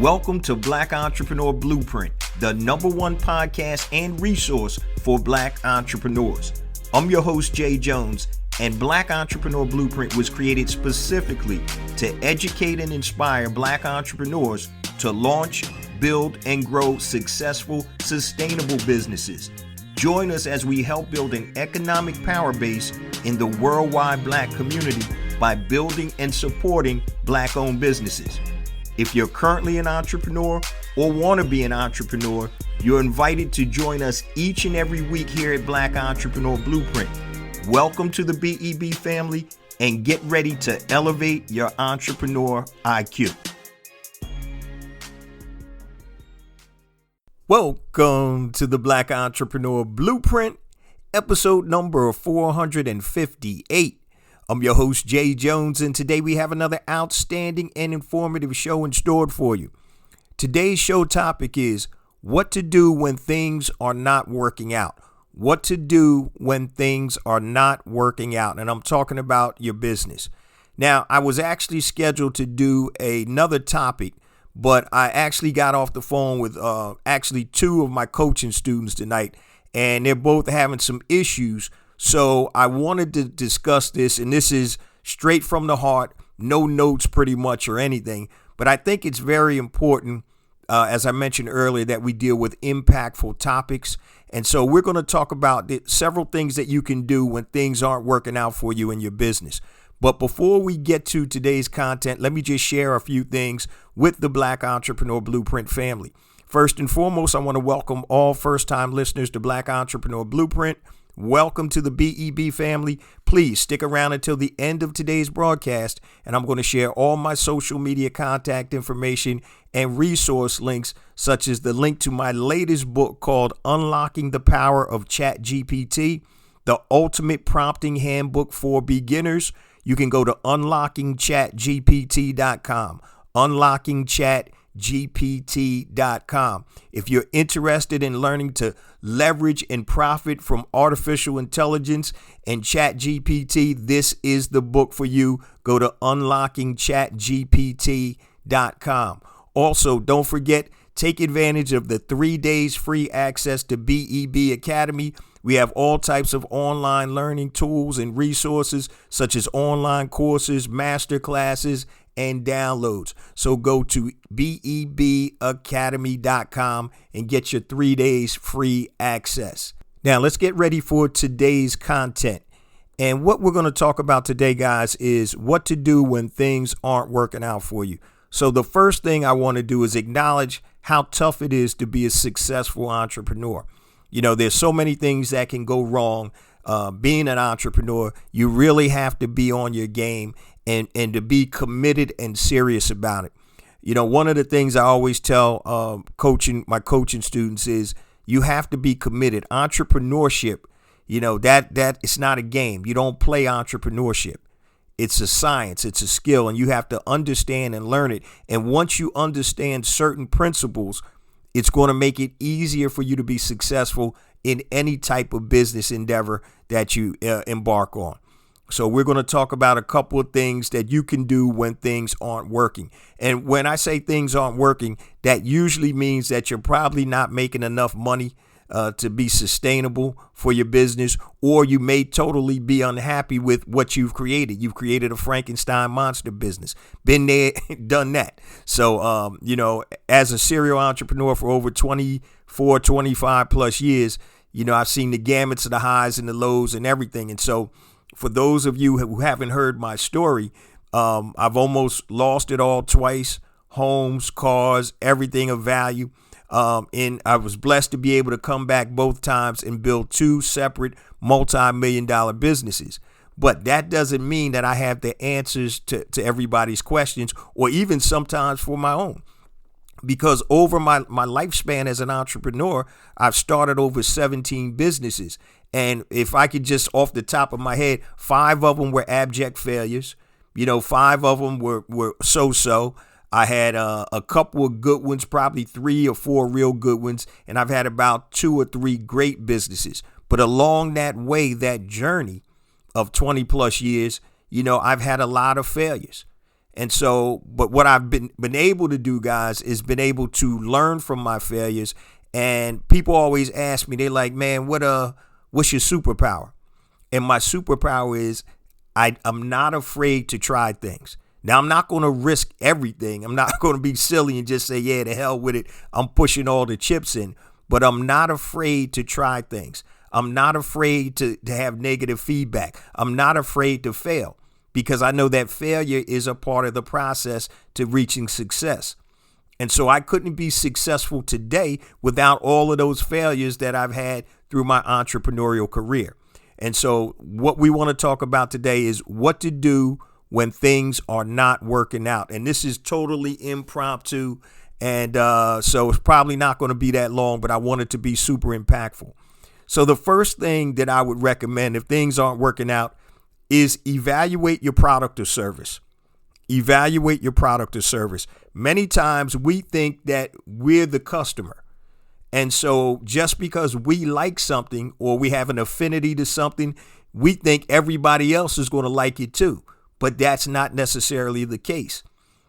Welcome to Black Entrepreneur Blueprint, the #1 podcast and resource for Black entrepreneurs. I'm your host, Jay Jones, and Black Entrepreneur Blueprint was created specifically to educate and inspire Black entrepreneurs to launch, build, and grow successful, sustainable businesses. Join us as we help build an economic power base in the worldwide Black community by building and supporting Black-owned businesses. If you're currently an entrepreneur or want to be an entrepreneur, you're invited to join us each and every week here at Black Entrepreneur Blueprint. Welcome to the BEB family and get ready to elevate your entrepreneur IQ. Welcome to the Black Entrepreneur Blueprint, episode number 458. I'm your host, Jay Jones, and today we have another outstanding and informative show in store for you. Today's show topic is what to do when things are not working out. What to do when things are not working out. And I'm talking about your business. Now, I was actually scheduled to do another topic, but I actually got off the phone with actually two of my coaching students tonight, and they're both having some issues. So I wanted to discuss this, and this is straight from the heart, no notes pretty much or anything. But I think it's very important, as I mentioned earlier, that we deal with impactful topics. And so we're going to talk about several things that you can do when things aren't working out for you in your business. But before we get to today's content, let me just share a few things with the Black Entrepreneur Blueprint family. First and foremost, I want to welcome all first-time listeners to Black Entrepreneur Blueprint. Welcome to the BEB family. Please stick around until the end of today's broadcast, and I'm going to share all my social media contact information and resource links, such as the link to my latest book called Unlocking the Power of ChatGPT, the Ultimate Prompting Handbook for Beginners. You can go to unlockingchatgpt.com, unlockingchatgpt.com. If you're interested in learning to leverage and profit from artificial intelligence and ChatGPT, this is the book for you. Go to unlockingchatgpt.com. Also, don't forget, take advantage of the 3 days free access to BEB Academy. We have all types of online learning tools and resources, such as online courses, master classes, and downloads. So go to bebacademy.com and get your 3 days free access. Now let's get ready for today's content. And what we're going to talk about today, guys, is what to do when things aren't working out for you. So the first thing I want to do is acknowledge how tough it is to be a successful entrepreneur. You know, there's so many things that can go wrong. Being an entrepreneur, you really have to be on your game and to be committed and serious about it. You know, one of the things I always tell my coaching students is you have to be committed. Entrepreneurship, you know, that it's not a game. You don't play entrepreneurship. It's a science. It's a skill, and you have to understand and learn it. And once you understand certain principles, it's going to make it easier for you to be successful in any type of business endeavor that you embark on. So we're going to talk about a couple of things that you can do when things aren't working. And when I say things aren't working, that usually means that you're probably not making enough money to be sustainable for your business, or you may totally be unhappy with what you've created. You've created a Frankenstein monster business. Been there, done that. So, you know, as a serial entrepreneur for over 24, 25 plus years, you know, I've seen the gamuts of the highs and the lows and everything. And so for those of you who haven't heard my story, I've almost lost it all twice: homes, cars, everything of value. And I was blessed to be able to come back both times and build two separate multi-million-dollar businesses. But that doesn't mean that I have the answers to everybody's questions, or even sometimes for my own. Because over my lifespan as an entrepreneur, I've started over 17 businesses. And if I could just off the top of my head, 5 of them were abject failures. You know, 5 of them were so-so. I had a couple of good ones, probably 3 or 4 real good ones, and I've had about 2 or 3 great businesses. But along that way, that journey of 20 plus years, you know, I've had a lot of failures. And so, but what I've been able to do, guys, is been able to learn from my failures. And people always ask me, they're like, man, what's your superpower? And my superpower is I'm not afraid to try things. Now, I'm not going to risk everything. I'm not going to be silly and just say, yeah, to hell with it. I'm pushing all the chips in. But I'm not afraid to try things. I'm not afraid to have negative feedback. I'm not afraid to fail, because I know that failure is a part of the process to reaching success. And so I couldn't be successful today without all of those failures that I've had through my entrepreneurial career. And so what we want to talk about today is what to do when things are not working out. And this is totally impromptu. And so it's probably not going to be that long, but I want it to be super impactful. So the first thing that I would recommend if things aren't working out is evaluate your product or service. Evaluate your product or service. Many times we think that we're the customer. And so just because we like something or we have an affinity to something, we think everybody else is going to like it too. But that's not necessarily the case.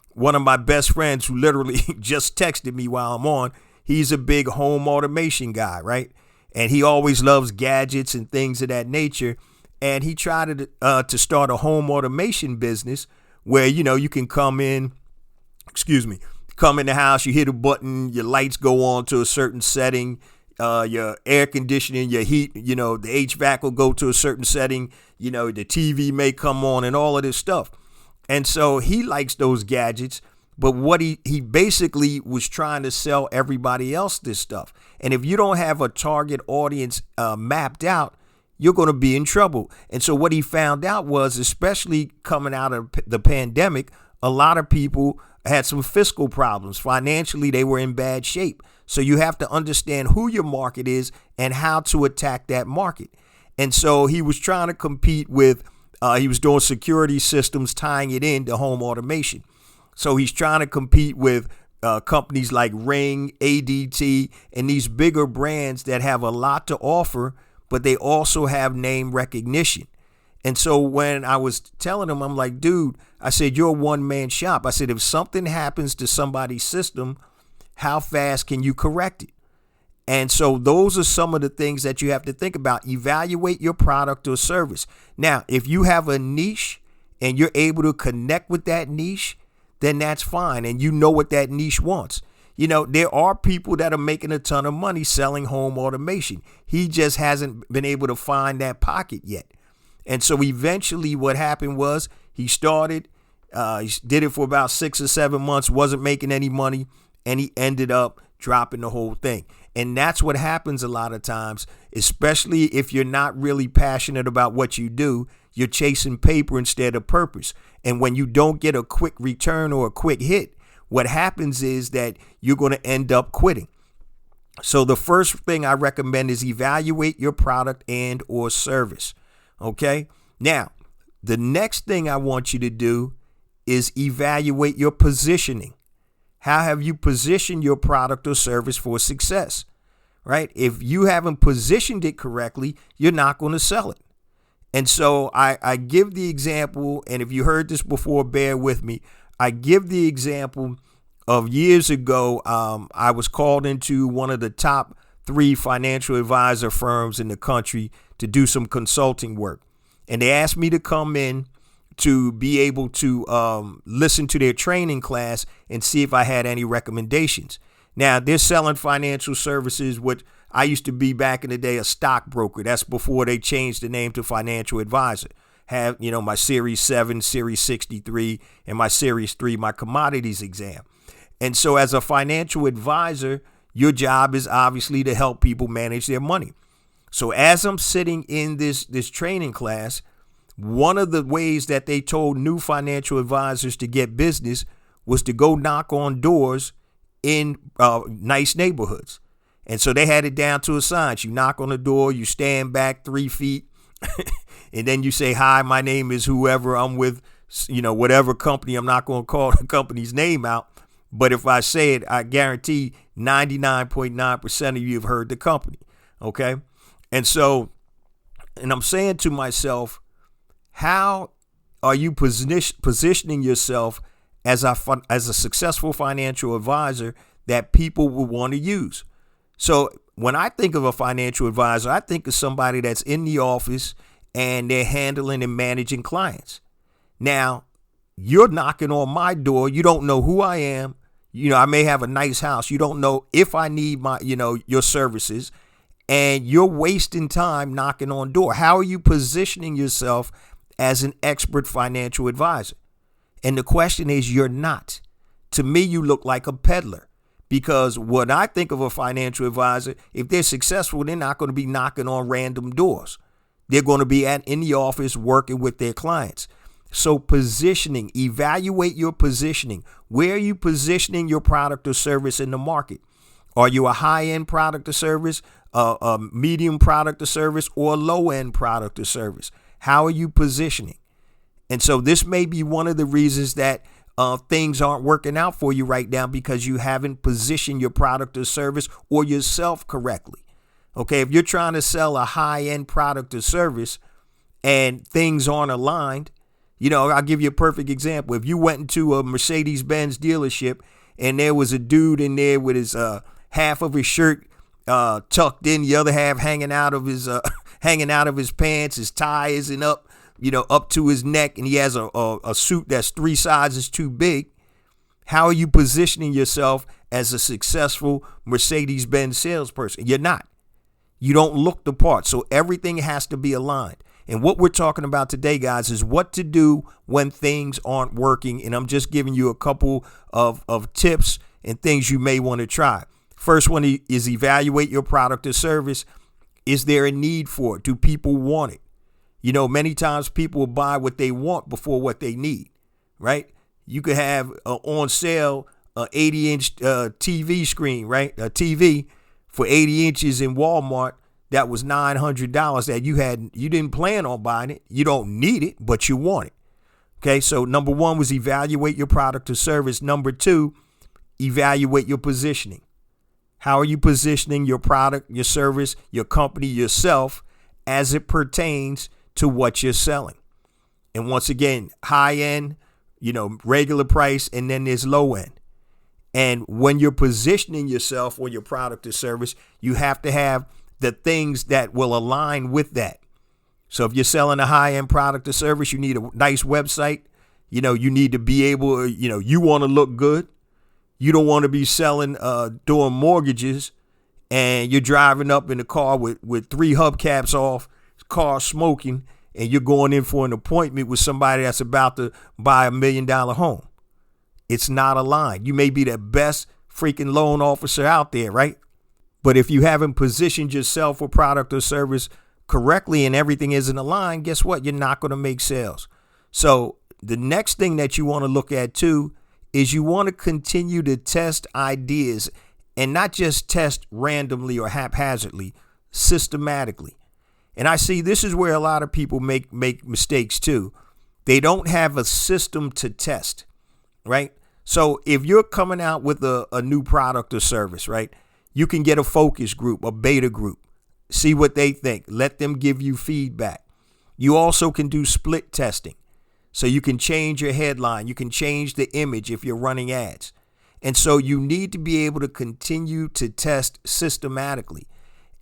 One of my best friends who literally just texted me while I'm on, he's a big home automation guy, right? And he always loves gadgets and things of that nature. And he tried to start a home automation business where, you can come in the house, you hit a button, your lights go on to a certain setting, your air conditioning, your heat, the HVAC will go to a certain setting, the TV may come on and all of this stuff. And so he likes those gadgets, but what he basically was trying to sell everybody else this stuff. And if you don't have a target audience mapped out, you're going to be in trouble. And so what he found out was, especially coming out of the pandemic, a lot of people had some fiscal problems. Financially, they were in bad shape. So you have to understand who your market is and how to attack that market. And so he was trying to compete with, he was doing security systems, tying it into home automation. So he's trying to compete with companies like Ring, ADT, and these bigger brands that have a lot to offer, but they also have name recognition. And so when I was telling him, I'm like, dude, I said, you're a one-man shop. I said, if something happens to somebody's system, how fast can you correct it? And so those are some of the things that you have to think about. Evaluate your product or service. Now, if you have a niche and you're able to connect with that niche, then that's fine. And you know what that niche wants. There are people that are making a ton of money selling home automation. He just hasn't been able to find that pocket yet. And so eventually what happened was he started, he did it for about 6 or 7 months, wasn't making any money, and he ended up dropping the whole thing. And that's what happens a lot of times, especially if you're not really passionate about what you do. You're chasing paper instead of purpose. And when you don't get a quick return or a quick hit, what happens is that you're going to end up quitting. So the first thing I recommend is evaluate your product and or service. Okay. Now, the next thing I want you to do is evaluate your positioning. How have you positioned your product or service for success? Right? If you haven't positioned it correctly, you're not going to sell it. And so I give the example, and if you heard this before, bear with me. I give the example of years ago. I was called into one of the top 3 financial advisor firms in the country to do some consulting work. And they asked me to come in to be able to listen to their training class and see if I had any recommendations. Now, they're selling financial services, what I used to be back in the day, a stockbroker. That's before they changed the name to financial advisor. Have, my Series 7, Series 63, and my Series 3, my commodities exam. And so as a financial advisor, your job is obviously to help people manage their money. So as I'm sitting in this training class, one of the ways that they told new financial advisors to get business was to go knock on doors in nice neighborhoods. And so they had it down to a science. You knock on the door, you stand back 3 feet, and then you say, hi, my name is whoever, I'm with, whatever company. I'm not going to call the company's name out. But if I say it, I guarantee 99.9% of you have heard the company. Okay. And so, and I'm saying to myself, how are you positioning yourself as a successful financial advisor that people will want to use. So when I think of a financial advisor, I think of somebody that's in the office and they're handling and managing clients. Now, you're knocking on my door. You don't know who I am. I may have a nice house. You don't know if I need your services, and you're wasting time knocking on door. How are you positioning yourself as an expert financial advisor? And the question is, you're not. To me, you look like a peddler, because when I think of a financial advisor, if they're successful, they're not going to be knocking on random doors. They're going to be in the office working with their clients. So positioning, evaluate your positioning. Where are you positioning your product or service in the market? Are you a high-end product or service, a medium product or service, or a low-end product or service? How are you positioning? And so this may be one of the reasons that things aren't working out for you right now, because you haven't positioned your product or service or yourself correctly. Okay, if you're trying to sell a high-end product or service and things aren't aligned, I'll give you a perfect example. If you went into a Mercedes-Benz dealership and there was a dude in there with his half of his shirt tucked in, the other half hanging out of his pants, his tie isn't up, up to his neck, and he has a suit that's 3 sizes too big. How are you positioning yourself as a successful Mercedes-Benz salesperson? You're not. You don't look the part. So everything has to be aligned. And what we're talking about today, guys, is what to do when things aren't working. And I'm just giving you a couple of tips and things you may want to try. First one is evaluate your product or service. Is there a need for it? Do people want it? Many times people will buy what they want before what they need, right? You could have on sale an 80-inch TV screen, right? A TV for 80 inches in Walmart. That was $900 that you didn't plan on buying it. You don't need it, but you want it. Okay, so number one was evaluate your product or service. Number two, evaluate your positioning. How are you positioning your product, your service, your company, yourself as it pertains to what you're selling? And once again, high end, regular price, and then there's low end. And when you're positioning yourself or your product or service, you have to have the things that will align with that. So if you're selling a high-end product or service, you need a nice website. You need to be able, you want to look good. You don't want to be selling, doing mortgages, and you're driving up in the car with 3 hubcaps off, car smoking, and you're going in for an appointment with somebody that's about to buy $1 million home. It's not aligned. You may be the best freaking loan officer out there, right? But if you haven't positioned yourself or product or service correctly and everything isn't aligned, guess what? You're not going to make sales. So the next thing that you want to look at too is you want to continue to test ideas, and not just test randomly or haphazardly, systematically. And I see this is where a lot of people make mistakes too. They don't have a system to test, right? So if you're coming out with a new product or service, right? You can get a focus group, a beta group, see what they think. Let them give you feedback. You also can do split testing. So you can change your headline. You can change the image if you're running ads. And so you need to be able to continue to test systematically.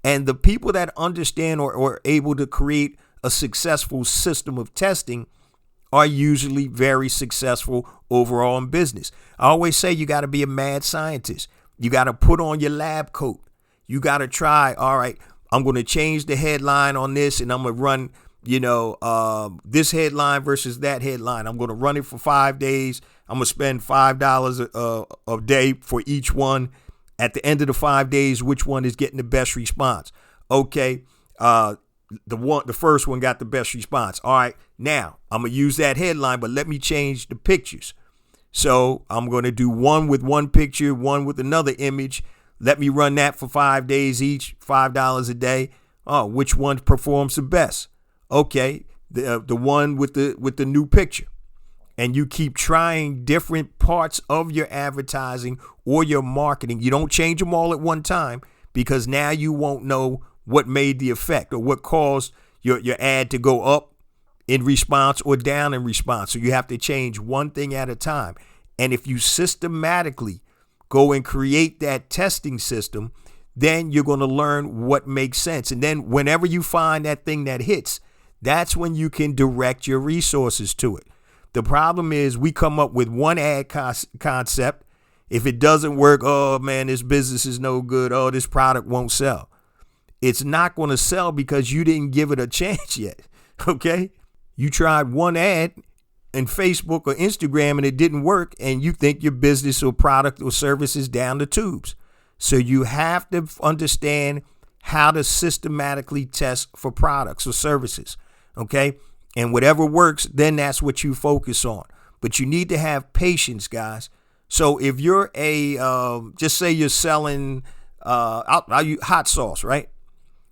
And the people that understand or are able to create a successful system of testing are usually very successful overall in business. I always say you got to be a mad scientist. You got to put on your lab coat. You got to try, all right, I'm going to change the headline on this, and I'm going to run, this headline versus that headline. I'm going to run it for 5 days. I'm going to spend $5 a day for each one. At the end of the 5 days, which one is getting the best response? Okay, the first one got the best response. All right, now I'm going to use that headline, but let me change the pictures. So I'm going to do one with one picture, one with another image. Let me run that for 5 days each, $5 a day. Oh, which one performs the best? Okay, the one with the new picture. And you keep trying different parts of your advertising or your marketing. You don't change them all at one time, because now you won't know what made the effect or what caused your ad to go up in response or down in response. So you have to change one thing at a time. And if you systematically go and create that testing system, then you're going to learn what makes sense. And then whenever you find that thing that hits, that's when you can direct your resources to it. The problem is we come up with one ad concept. If it doesn't work, oh man, this business is no good. Oh, this product won't sell. It's not going to sell because you didn't give it a chance yet. Okay. You tried one ad in Facebook or Instagram and it didn't work, and you think your business or product or service is down the tubes. So you have to understand how to systematically test for products or services. Okay. And whatever works, then that's what you focus on. But you need to have patience, guys. So if you're just say you're selling I'll use hot sauce, right?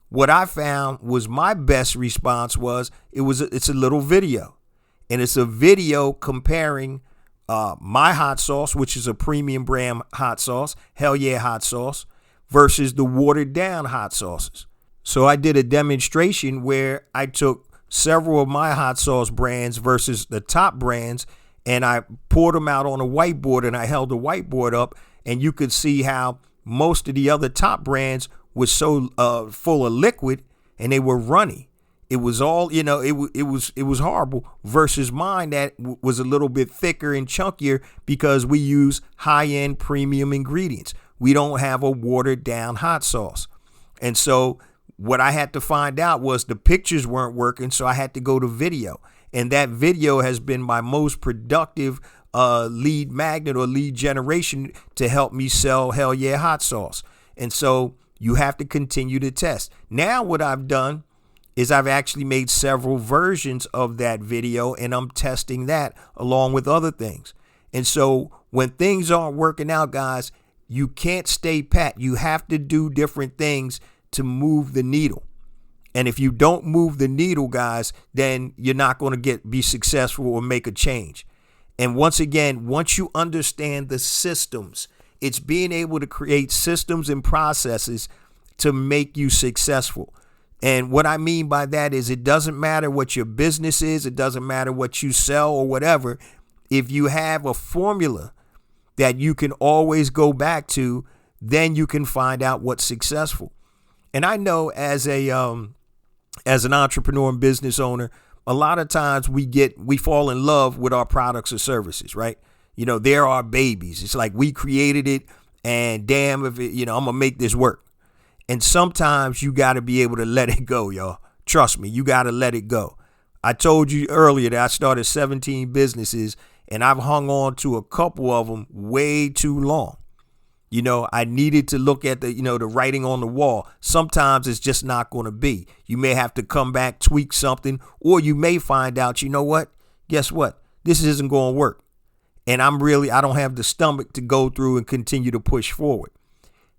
What I found was my best response was it's a little video. And it's a video comparing my hot sauce, which is a premium brand hot sauce, Hell Yeah hot sauce, versus the watered down hot sauces. So I did a demonstration where I took several of my hot sauce brands versus the top brands, and I poured them out on a whiteboard, and I held the whiteboard up, and you could see how most of the other top brands was so full of liquid and they were runny. It was all, it was horrible, versus mine that was a little bit thicker and chunkier because we use high-end premium ingredients. We don't have a watered down hot sauce. And so what I had to find out was the pictures weren't working, so I had to go to video. And that video has been my most productive lead magnet or lead generation to help me sell Hell Yeah hot sauce. And so you have to continue to test. Now what I've done is I've actually made several versions of that video, and I'm testing that along with other things. And so when things aren't working out, guys, you can't stay pat. You have to do different things to move the needle. And if you don't move the needle, guys, then you're not going to be successful or make a change. And once again, once you understand the systems, it's being able to create systems and processes to make you successful. And what I mean by that is it doesn't matter what your business is. It doesn't matter what you sell or whatever. If you have a formula that you can always go back to, then you can find out what's successful. And I know as an entrepreneur and business owner, a lot of times we fall in love with our products or services, right? They're our babies. It's like we created it, and damn if it, I'm gonna make this work. And sometimes you got to be able to let it go, y'all. Trust me, you got to let it go. I told you earlier that I started 17 businesses, and I've hung on to a couple of them way too long. I needed to look at the writing on the wall. Sometimes it's just not going to be. You may have to come back, tweak something, or you may find out, you know what? Guess what? This isn't going to work. And I don't have the stomach to go through and continue to push forward.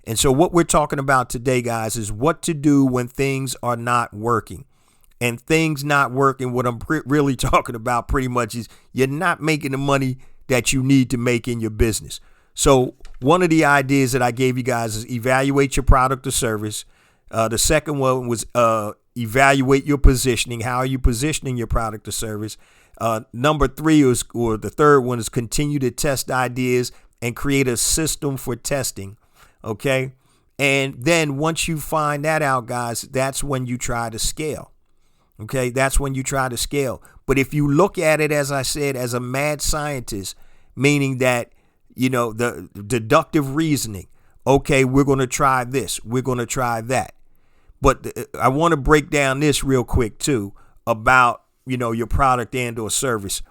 And so what we're talking about today, guys, is what to do when things are not working. And things not working, what I'm really talking about pretty much is you're not making the money that you need to make in your business. So one of the ideas that I gave you guys is evaluate your product or service. The second one was evaluate your positioning. How are you positioning your product or service? Number three the third one is continue to test ideas and create a system for testing. Okay. And then once you find that out, guys, that's when you try to scale. Okay. That's when you try to scale. But if you look at it, as I said, as a mad scientist, meaning that, the deductive reasoning, okay, we're going to try this. We're going to try that. But I want to break down this real quick too about, your product and or service.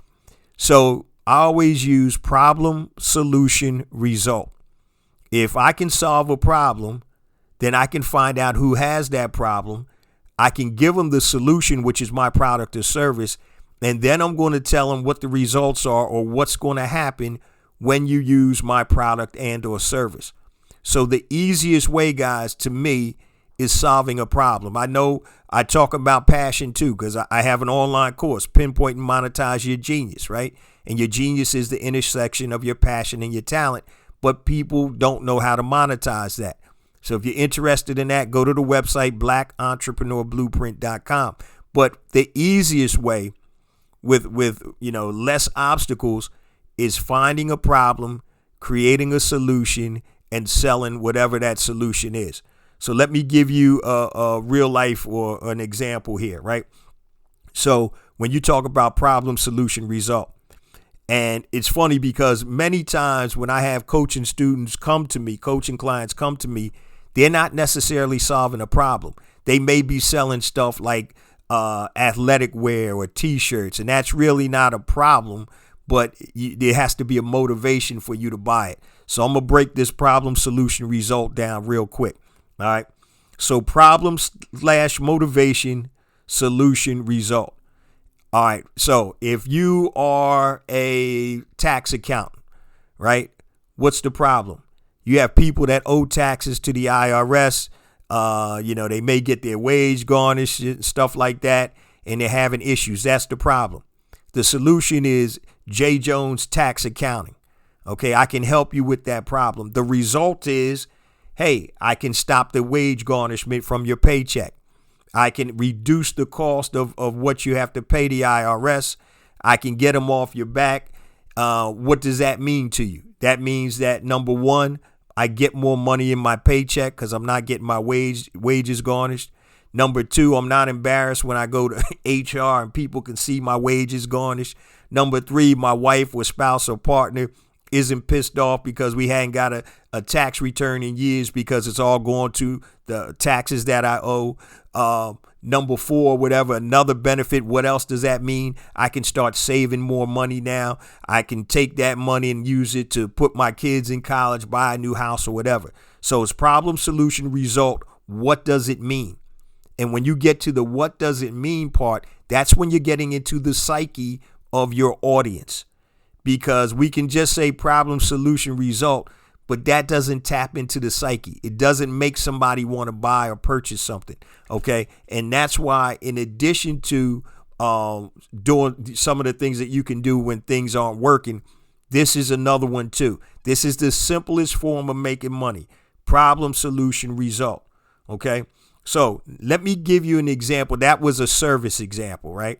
So I always use problem, solution, result. If I can solve a problem, then I can find out who has that problem. I can give them the solution, which is my product or service. And then I'm going to tell them what the results are or what's going to happen when you use my product and or service. So the easiest way, guys, to me is solving a problem. I know I talk about passion too, because I have an online course, Pinpoint and Monetize Your Genius, right? And your genius is the intersection of your passion and your talent, but people don't know how to monetize that. So if you're interested in that, go to the website, blackentrepreneurblueprint.com. But the easiest way with less obstacles is finding a problem, creating a solution, and selling whatever that solution is. So let me give you a real life or an example here, right? So when you talk about problem, solution, result, and it's funny because many times when I have coaching students come to me, coaching clients come to me, they're not necessarily solving a problem. They may be selling stuff like athletic wear or T-shirts, and that's really not a problem, but there has to be a motivation for you to buy it. So I'm going to break this problem, solution, result down real quick. All right. So problem / motivation, solution, result. All right. So if you are a tax accountant, right? What's the problem? You have people that owe taxes to the IRS. They may get their wage garnished and stuff like that, and they're having issues. That's the problem. The solution is J. Jones Tax Accounting. Okay, I can help you with that problem. The result is, hey, I can stop the wage garnishment from your paycheck. I can reduce the cost of what you have to pay the IRS. I can get them off your back. What does that mean to you? That means that, number one, I get more money in my paycheck because I'm not getting my wages garnished. Number two, I'm not embarrassed when I go to HR and people can see my wages garnished. Number three, my wife or spouse or partner isn't pissed off because we hadn't got a tax return in years because it's all going to the taxes that I owe. Number four, whatever, another benefit. What else does that mean? I can start saving more money now. I can take that money and use it to put my kids in college, buy a new house or whatever. So it's problem, solution, result. What does it mean? And when you get to the what does it mean part, that's when you're getting into the psyche of your audience. Because we can just say problem, solution, result, but that doesn't tap into the psyche. It doesn't make somebody want to buy or purchase something. Okay. And that's why, in addition to doing some of the things that you can do when things aren't working, this is another one too. This is the simplest form of making money. Problem, solution, result. Okay. So let me give you an example. That was a service example, right?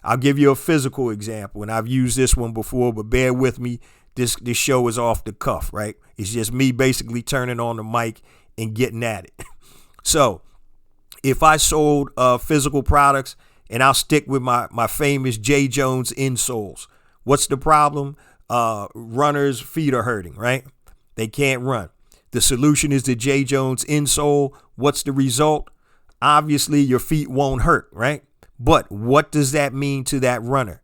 I'll give you a physical example, and I've used this one before, but bear with me. This show is off the cuff, right? It's just me basically turning on the mic and getting at it. So if I sold physical products, and I'll stick with my famous J. Jones insoles. What's the problem? Runners' feet are hurting, right? They can't run. The solution is the J. Jones insole. What's the result? Obviously, your feet won't hurt, right? But what does that mean to that runner?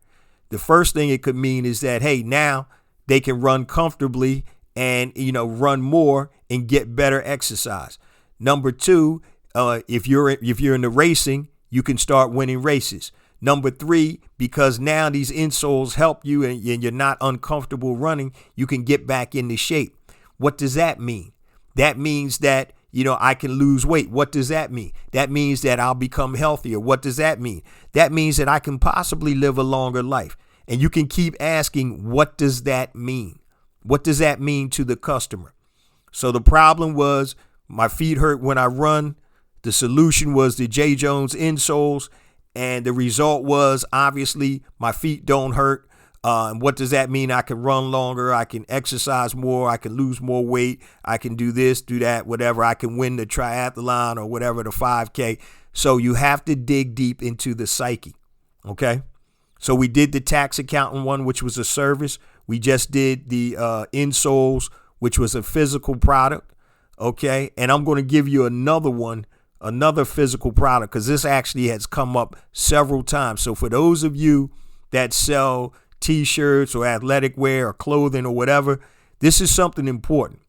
The first thing it could mean is that, hey, now they can run comfortably and, run more and get better exercise. Number two, if you're in the racing, you can start winning races. Number three, because now these insoles help you and you're not uncomfortable running, you can get back into shape. What does that mean? That means that I can lose weight. What does that mean? That means that I'll become healthier. What does that mean? That means that I can possibly live a longer life. And you can keep asking, what does that mean? What does that mean to the customer? So the problem was my feet hurt when I run. The solution was the J. Jones insoles. And the result was, obviously, my feet don't hurt. And what does that mean? I can run longer. I can exercise more. I can lose more weight. I can do this, do that, whatever. I can win the triathlon or whatever, the 5K. So you have to dig deep into the psyche. Okay. So we did the tax accountant one, which was a service. We just did the insoles, which was a physical product. Okay. And I'm going to give you another one, another physical product, because this actually has come up several times. So for those of you that sell T-shirts or athletic wear or clothing or whatever, this is something important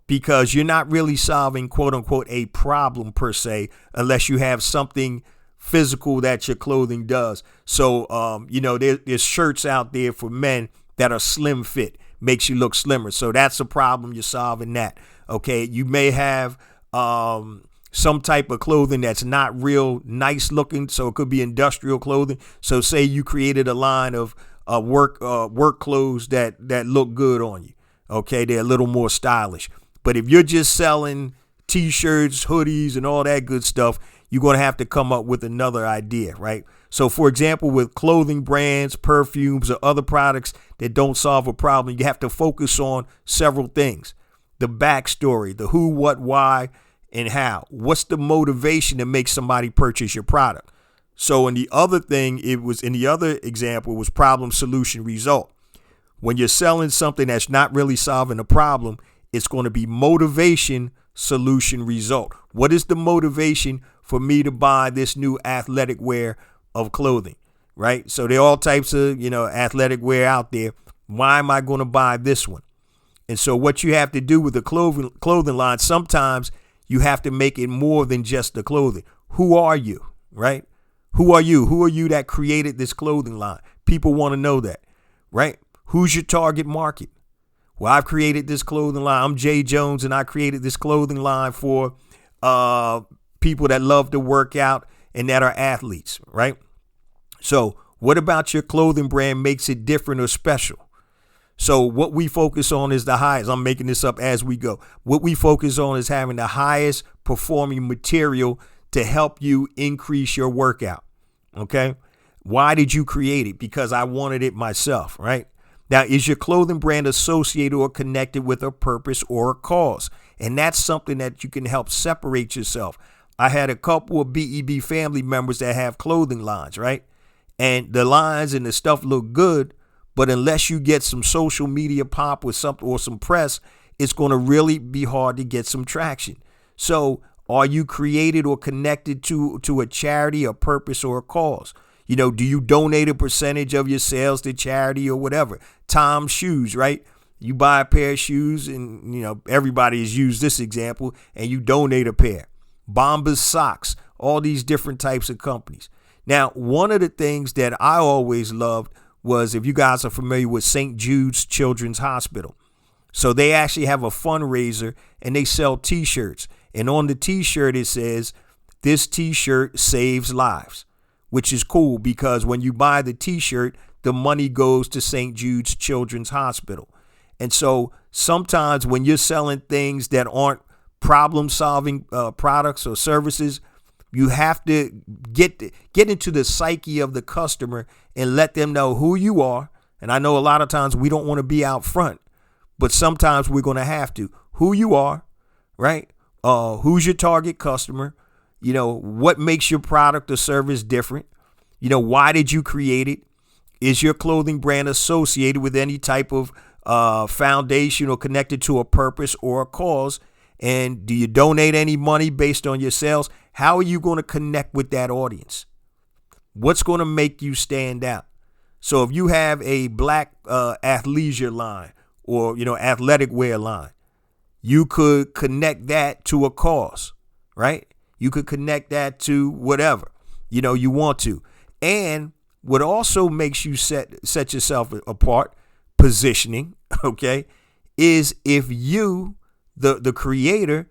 because you're not really solving, quote unquote, a problem per se, unless you have something physical that your clothing does. So, there's shirts out there for men that are slim fit, makes you look slimmer. So that's a problem. You're solving that. Okay. You may have some type of clothing that's not real nice looking. So it could be industrial clothing. So say you created a line of work clothes that look good on you. Okay, they're a little more stylish. But if you're just selling T-shirts, hoodies, and all that good stuff, you're going to have to come up with another idea, right? So, for example, with clothing brands, perfumes, or other products that don't solve a problem, you have to focus on several things. The backstory, the who, what, why, and how. What's the motivation to make somebody purchase your product? So in the other example, it was problem, solution, result. When you're selling something that's not really solving a problem, it's going to be motivation, solution, result. What is the motivation for me to buy this new athletic wear of clothing, right? So there are all types of, athletic wear out there. Why am I going to buy this one? And so what you have to do with the clothing line, sometimes you have to make it more than just the clothing. Who are you, right? Who are you? Who are you that created this clothing line? People want to know that, right? Who's your target market? Well, I've created this clothing line. I'm Jay Jones, and I created this clothing line for people that love to work out and that are athletes, right? So what about your clothing brand makes it different or special? So what we focus on is the highest. I'm making this up as we go. What we focus on is having the highest performing material to help you increase your workout. Okay. Why did you create it? Because I wanted it myself, right? Now, is your clothing brand associated or connected with a purpose or a cause? And that's something that you can help separate yourself. I had a couple of BEB family members that have clothing lines, right? And the lines and the stuff look good, but unless you get some social media pop with something or some press, it's going to really be hard to get some traction. So are you created or connected to a charity, a purpose, or a cause? Do you donate a percentage of your sales to charity or whatever? Tom's shoes, right? You buy a pair of shoes and, everybody has used this example, and you donate a pair. Bombas socks, all these different types of companies. Now, one of the things that I always loved was, if you guys are familiar with St. Jude's Children's Hospital. So they actually have a fundraiser and they sell T-shirts. And on the T-shirt, it says, "This T-shirt saves lives," which is cool because when you buy the T-shirt, the money goes to St. Jude's Children's Hospital. And so sometimes when you're selling things that aren't problem-solving products or services, you have to get into the psyche of the customer and let them know who you are. And I know a lot of times we don't want to be out front, but sometimes we're going to have to. Who you are, right? Who's your target customer? What makes your product or service different? Why did you create it? Is your clothing brand associated with any type of foundation or connected to a purpose or a cause? And do you donate any money based on your sales? How are you going to connect with that audience? What's going to make you stand out? So if you have a black athleisure line or, athletic wear line, you could connect that to a cause, right? You could connect that to whatever, you want to. And what also makes you set yourself apart, positioning, okay, is if you, the creator,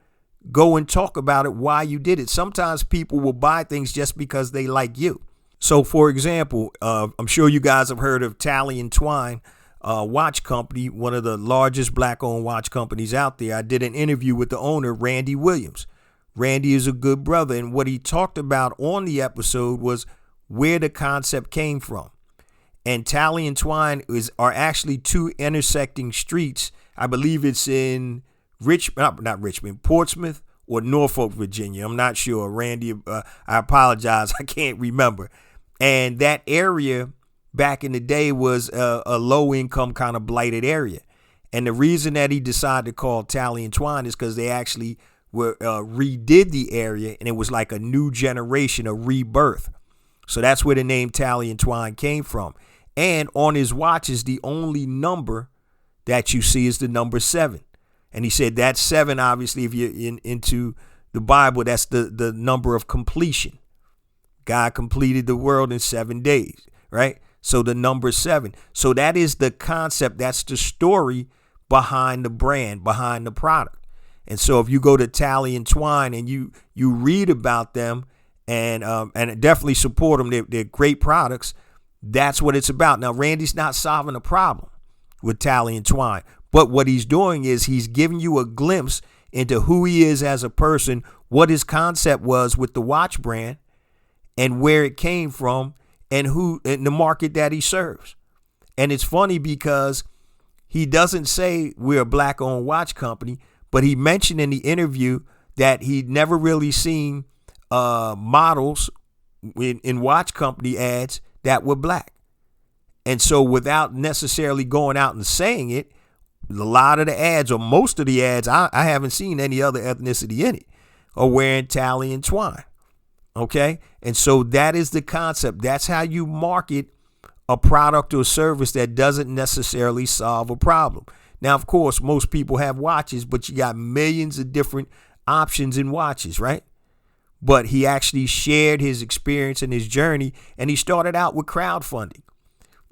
go and talk about it, why you did it. Sometimes people will buy things just because they like you. So, for example, I'm sure you guys have heard of Tally and Twine watch company, one of the largest black-owned watch companies out there. I did an interview with the owner, Randy Williams. Randy is a good brother, and what he talked about on the episode was where the concept came from. And Tally and Twine are actually two intersecting streets. I believe it's in not Richmond, Portsmouth or Norfolk, Virginia. I'm not sure. Randy, I apologize. I can't remember. And that area back in the day was a low income kind of blighted area. And the reason that he decided to call Tally and Twine is because they actually redid the area, and it was like a new generation, a rebirth. So that's where the name Tally and Twine came from. And on his watches, the only number that you see is the number 7. And he said that 7, obviously, if you're into the Bible, that's the number of completion. God completed the world in 7 days, right? So the number 7. So that is the concept. That's the story behind the brand, behind the product. And so if you go to Tally and Twine and you read about them and definitely support them, they're great products. That's what it's about. Now, Randy's not solving a problem with Tally and Twine, but what he's doing is he's giving you a glimpse into who he is as a person, what his concept was with the watch brand and where it came from and who in the market that he serves. And it's funny because he doesn't say we're a black-owned watch company, but he mentioned in the interview that he'd never really seen models in watch company ads that were black. And so without necessarily going out and saying it, a lot of the ads, or most of the ads, I haven't seen any other ethnicity in it, are wearing tally and twine. Okay? And so that is the concept. That's how you market a product or service that doesn't necessarily solve a problem. Now, of course, most people have watches, but you got millions of different options in watches, right? But he actually shared his experience and his journey, and he started out with crowdfunding.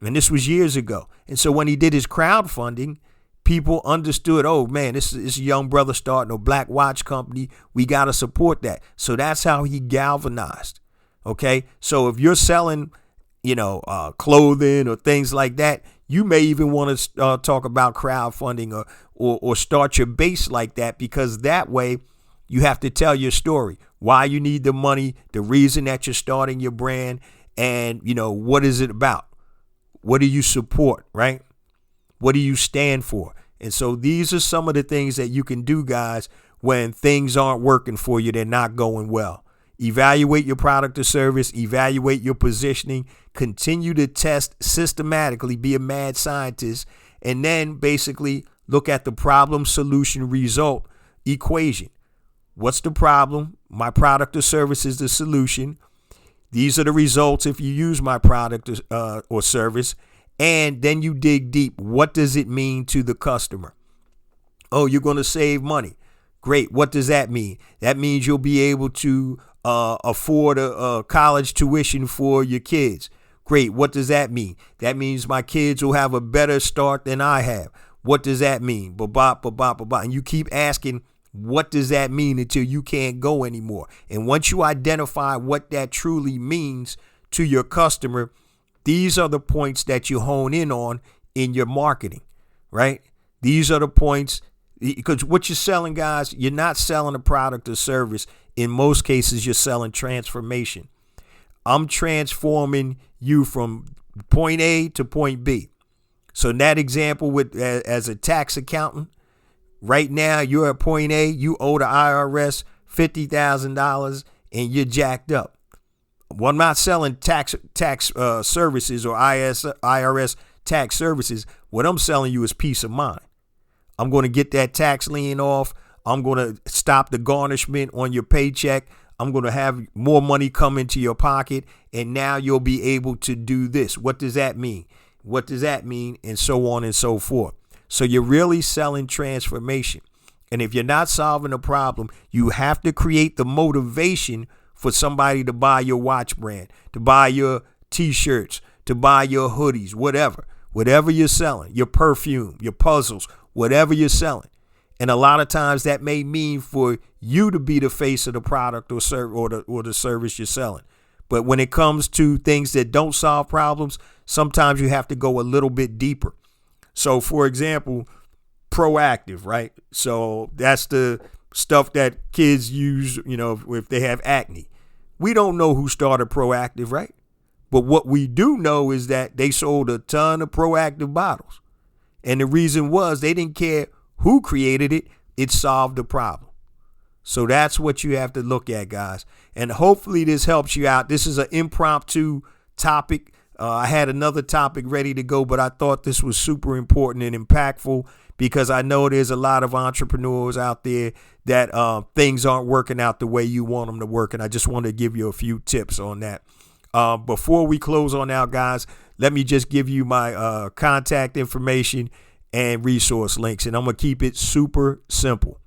And this was years ago. And so when he did his crowdfunding, people understood, oh man, this is a young brother starting a black watch company. We got to support that. So that's how he galvanized. Okay. So if you're selling, clothing or things like that, you may even want to talk about crowdfunding or start your base like that, because that way you have to tell your story, why you need the money, the reason that you're starting your brand, and, what is it about? What do you support, right? What do you stand for? And so these are some of the things that you can do, guys, when things aren't working for you, they're not going well. Evaluate your product or service, evaluate your positioning, continue to test systematically, be a mad scientist, and then basically look at the problem, solution, result equation. What's the problem? My product or service is the solution. These are the results if you use my product or service. And then you dig deep. What does it mean to the customer? Oh, you're going to save money. Great. What does that mean? That means you'll be able to afford a college tuition for your kids. Great. What does that mean? That means my kids will have a better start than I have. What does that mean? Ba-ba, ba-ba, ba-ba. And you keep asking, what does that mean, until you can't go anymore. And once you identify what that truly means to your customer, these are the points that you hone in on in your marketing, right? These are the points, because what you're selling, guys, you're not selling a product or service. In most cases, you're selling transformation. I'm transforming you from point A to point B. So in that example, as a tax accountant, right now you're at point A, you owe the IRS $50,000 and you're jacked up. Well, I'm not selling tax services or IRS tax services. What I'm selling you is peace of mind. I'm going to get that tax lien off. I'm going to stop the garnishment on your paycheck. I'm going to have more money come into your pocket. And now you'll be able to do this. What does that mean? What does that mean? And so on and so forth. So you're really selling transformation. And if you're not solving a problem, you have to create the motivation for somebody to buy your watch brand, to buy your t-shirts, to buy your hoodies, whatever you're selling, your perfume, your puzzles, whatever you're selling. And a lot of times that may mean for you to be the face of the product or the service you're selling. But when it comes to things that don't solve problems, sometimes you have to go a little bit deeper. So, for example, proactive, right? So that's the stuff that kids use, if they have acne. We don't know who started Proactive, right? But what we do know is that they sold a ton of Proactive bottles. And the reason was they didn't care who created it. It solved the problem. So that's what you have to look at, guys. And hopefully this helps you out. This is an impromptu topic. I had another topic ready to go, but I thought this was super important and impactful because I know there's a lot of entrepreneurs out there that things aren't working out the way you want them to work. And I just wanted to give you a few tips on that. Before we close on out, guys, let me just give you my contact information and resource links. And I'm going to keep it super simple.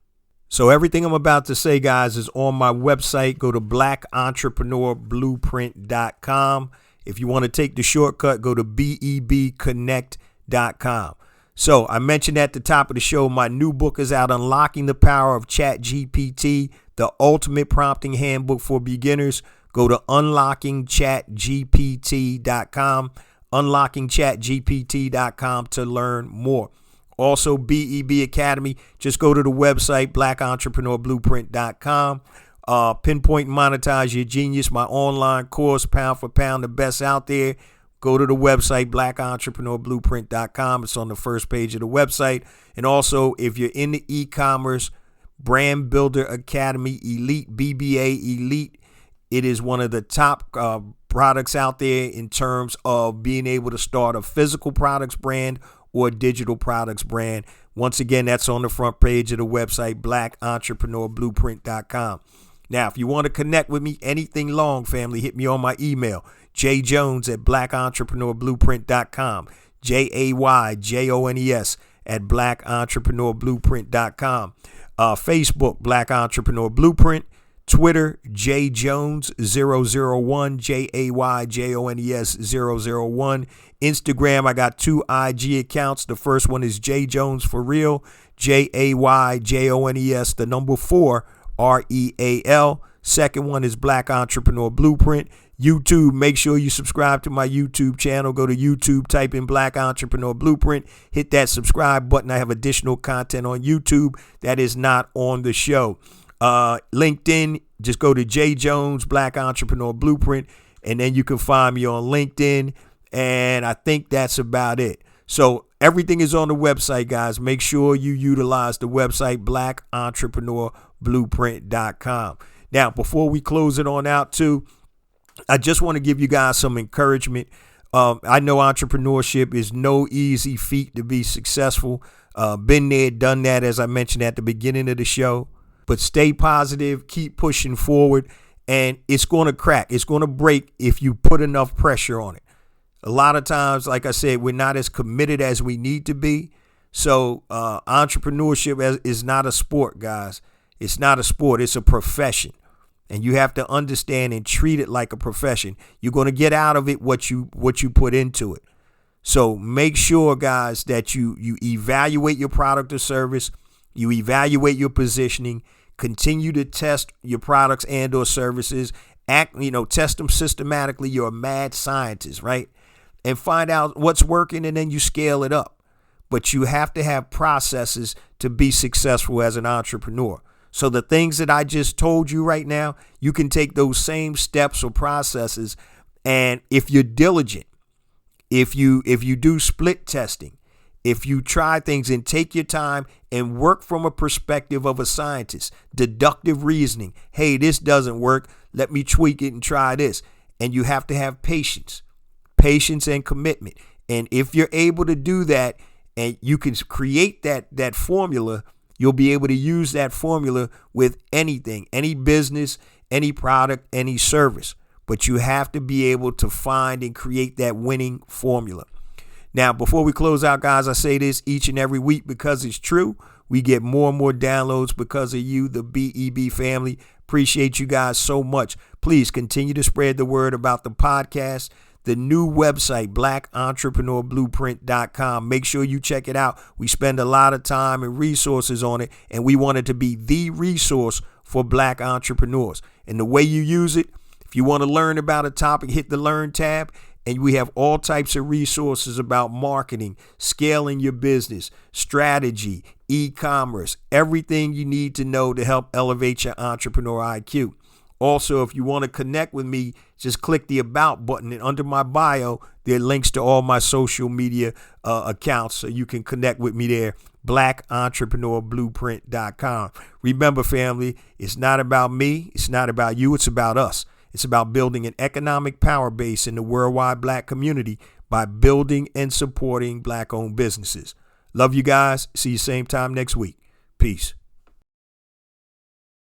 So everything I'm about to say, guys, is on my website. Go to blackentrepreneurBlueprint.com. If you want to take the shortcut, go to BEBconnect.com. So I mentioned at the top of the show, my new book is out, Unlocking the Power of ChatGPT, the ultimate prompting handbook for beginners. Go to unlockingchatgpt.com, unlockingchatgpt.com to learn more. Also, BEB Academy. Just go to the website, blackentrepreneurblueprint.com. Pinpoint and Monetize Your Genius, my online course, pound for pound, the best out there. Go to the website, blackentrepreneurblueprint.com. It's on the first page of the website. And also, if you're in the e-commerce, Brand Builder Academy Elite, BBA Elite, it is one of the top products out there in terms of being able to start a physical products brand or a digital products brand. Once again, that's on the front page of the website, blackentrepreneurblueprint.com. Now, if you want to connect with me anything long, family, hit me on my email, jjones@blackentrepreneurblueprint.com, JAYJONES@blackentrepreneurblueprint.com. Facebook, Black Entrepreneur Blueprint. Twitter, jjones001, JAYJONES001. Instagram, I got 2 IG accounts. The first one is jjones for real, JAYJONES, the number 4, REAL. Second one is Black Entrepreneur Blueprint. YouTube, make sure you subscribe to my YouTube channel. Go to YouTube, type in Black Entrepreneur Blueprint, hit that subscribe button. I have additional content on YouTube that is not on the show. LinkedIn, just go to J Jones Black Entrepreneur Blueprint, and then you can find me on LinkedIn. And I think that's about it. So everything is on the website, guys. Make sure you utilize the website, blackentrepreneurblueprint.com. Now, before we close it on out too, I just want to give you guys some encouragement. I know entrepreneurship is no easy feat to be successful. Been there, done that, as I mentioned at the beginning of the show. But stay positive, keep pushing forward, and it's going to crack. It's going to break if you put enough pressure on it. A lot of times, like I said, we're not as committed as we need to be. So entrepreneurship is not a sport, guys. It's not a sport. It's a profession. And you have to understand and treat it like a profession. You're going to get out of it what you put into it. So make sure, guys, that you evaluate your product or service. You evaluate your positioning. Continue to test your products and or services. Test them systematically. You're a mad scientist, right? And find out what's working, and then you scale it up. But you have to have processes to be successful as an entrepreneur. So the things that I just told you right now, you can take those same steps or processes, and if you're diligent, if you do split testing, if you try things and take your time and work from a perspective of a scientist, deductive reasoning, hey, this doesn't work, let me tweak it and try this. And you have to have patience and commitment. And if you're able to do that and you can create that formula, you'll be able to use that formula with anything, any business, any product, any service. But you have to be able to find and create that winning formula. Now, before we close out, guys, I say this each and every week because it's true. We get more and more downloads because of you, the BEB family. Appreciate you guys so much. Please continue to spread the word about the podcast. The new website, blackentrepreneurblueprint.com. Make sure you check it out. We spend a lot of time and resources on it, and we want it to be the resource for Black entrepreneurs. And the way you use it, if you want to learn about a topic, hit the Learn tab, and we have all types of resources about marketing, scaling your business, strategy, e-commerce, everything you need to know to help elevate your entrepreneur IQ. Also, if you want to connect with me, just click the About button, and under my bio, there are links to all my social media accounts, so you can connect with me there, blackentrepreneurblueprint.com. Remember, family, it's not about me. It's not about you. It's about us. It's about building an economic power base in the worldwide Black community by building and supporting Black-owned businesses. Love you guys. See you same time next week. Peace.